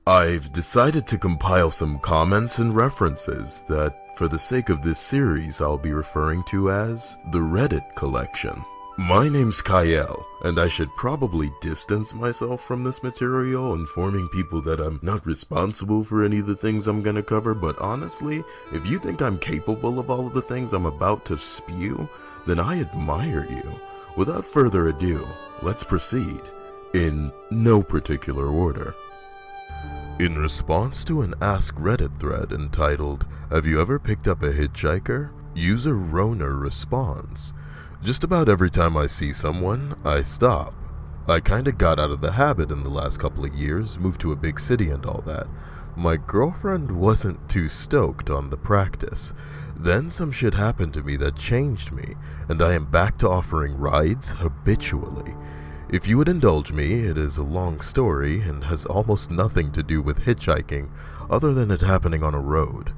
I've decided to compile some comments and references that, for the sake of this series, I'll be referring to as the Reddit collection. My name's Kyle, and I should probably distance myself from this material, informing people that I'm not responsible for any of the things I'm gonna cover, but honestly, if you think I'm capable of all of the things I'm about to spew, then I admire you. Without further ado, let's proceed, in no particular order. In response to an Ask Reddit thread entitled, "Have you ever picked up a hitchhiker?" user Roner responds, "Just about every time I see someone, I stop. I kinda got out of the habit in the last couple of years, moved to a big city and all that. My girlfriend wasn't too stoked on the practice. Then some shit happened to me that changed me, and I am back to offering rides habitually. If you would indulge me, it is a long story and has almost nothing to do with hitchhiking other than it happening on a road.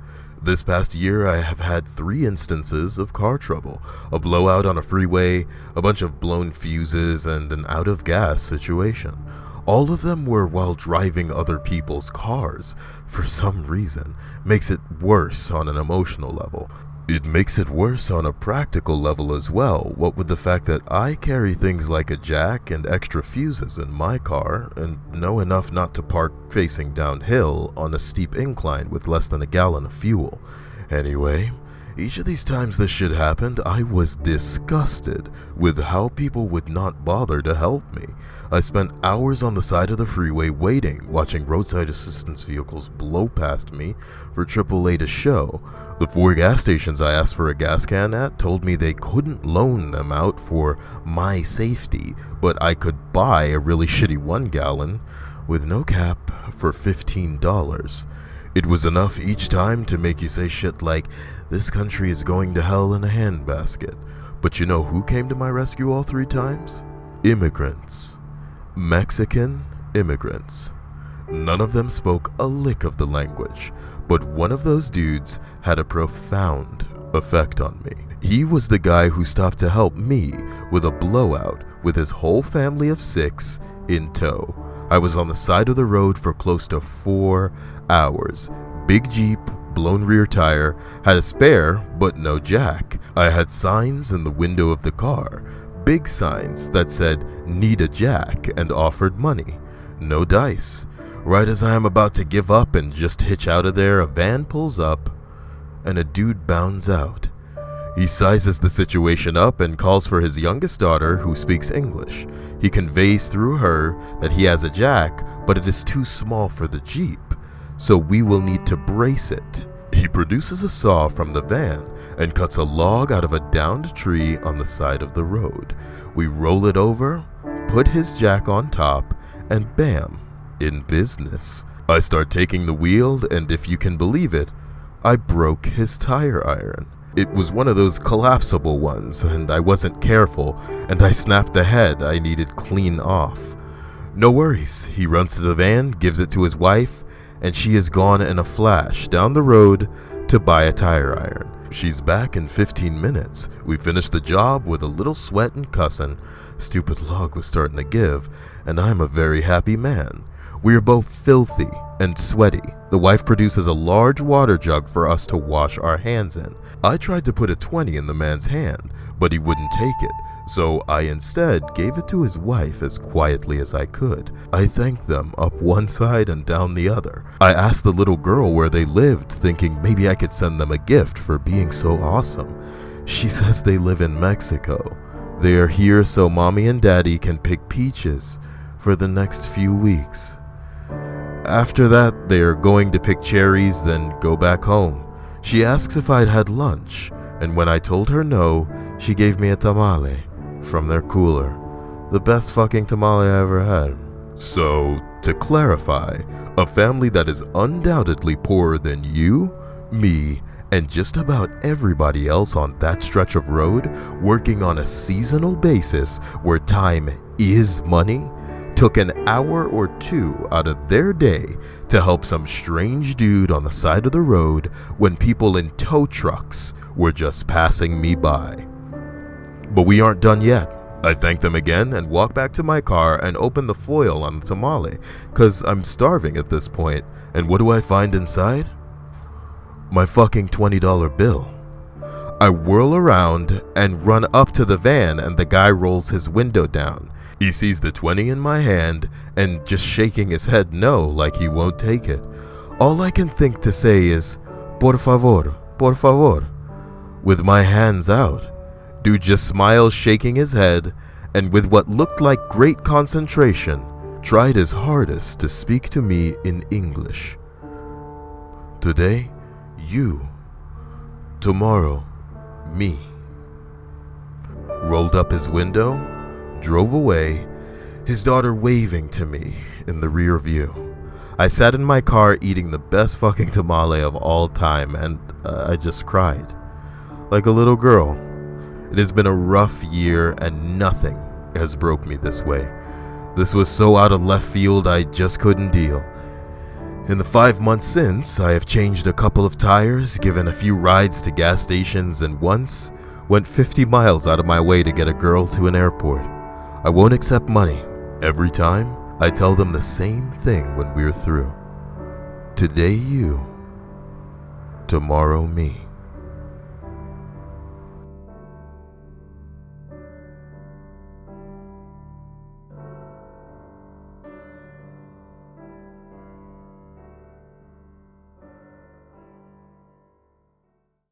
This past year I have had 3 instances of car trouble, a blowout on a freeway, a bunch of blown fuses, and an out of gas situation. All of them were while driving other people's cars. For some reason, makes it worse on an emotional level. It makes it worse on a practical level as well, what with the fact that I carry things like a jack and extra fuses in my car, and know enough not to park facing downhill on a steep incline with less than a gallon of fuel. Anyway, each of these times this shit happened, I was disgusted with how people would not bother to help me. I spent hours on the side of the freeway waiting, watching roadside assistance vehicles blow past me for AAA to show. The 4 gas stations I asked for a gas can at told me they couldn't loan them out for my safety, but I could buy a really shitty 1 gallon with no cap for $15. It was enough each time to make you say shit like, "This country is going to hell in a handbasket." But you know who came to my rescue all 3 times? Immigrants. Mexican immigrants. None of them spoke a lick of the language, but one of those dudes had a profound effect on me. He was the guy who stopped to help me with a blowout with his whole family of 6 in tow. I was on the side of the road for close to 4 hours. Big Jeep, blown rear tire, had a spare but no jack. I had signs in the window of the car, big signs that said "Need a jack" and offered money. No dice. Right as I am about to give up and just hitch out of there, a van pulls up and a dude bounds out. He sizes the situation up and calls for his youngest daughter, who speaks English. He conveys through her that he has a jack, but it is too small for the Jeep, so we will need to brace it. He produces a saw from the van and cuts a log out of a downed tree on the side of the road. We roll it over, put his jack on top, and bam, in business. I start taking the wheel, and if you can believe it, I broke his tire iron. It was one of those collapsible ones, and I wasn't careful, and I snapped the head I needed clean off. No worries, he runs to the van, gives it to his wife, and she is gone in a flash down the road to buy a tire iron. She's back in 15 minutes. We finished the job with a little sweat and cussing. Stupid log was starting to give, and I'm a very happy man. We are both filthy and sweaty. The wife produces a large water jug for us to wash our hands in. I tried to put a 20 in the man's hand, but he wouldn't take it, so I instead gave it to his wife as quietly as I could. I thanked them up one side and down the other. I asked the little girl where they lived, thinking maybe I could send them a gift for being so awesome. She says they live in Mexico. They are here so mommy and daddy can pick peaches for the next few weeks. After that, they are going to pick cherries, then go back home. She asks if I'd had lunch, and when I told her no, she gave me a tamale from their cooler. The best fucking tamale I ever had. So, to clarify, a family that is undoubtedly poorer than you, me, and just about everybody else on that stretch of road, working on a seasonal basis where time is money, took an hour or 2 out of their day to help some strange dude on the side of the road when people in tow trucks were just passing me by. But we aren't done yet. I thank them again and walk back to my car and open the foil on the tamale, cause I'm starving at this point, and what do I find inside? My fucking $20 bill. I whirl around and run up to the van, and the guy rolls his window down. He sees the 20 in my hand and just shaking his head no, like he won't take it. All I can think to say is, por favor, with my hands out. Dude just smiles, shaking his head, and with what looked like great concentration, tried his hardest to speak to me in English. Today, you. Tomorrow, me. Rolled up his window, drove away, his daughter waving to me in the rear view. I sat in my car eating the best fucking tamale of all time, and I just cried. Like a little girl. It has been a rough year and nothing has broke me this way. This was so out of left field I just couldn't deal. In the 5 months since, I have changed a couple of tires, given a few rides to gas stations, and once went 50 miles out of my way to get a girl to an airport. I won't accept money. Every time, I tell them the same thing when we're through. Today you, tomorrow me.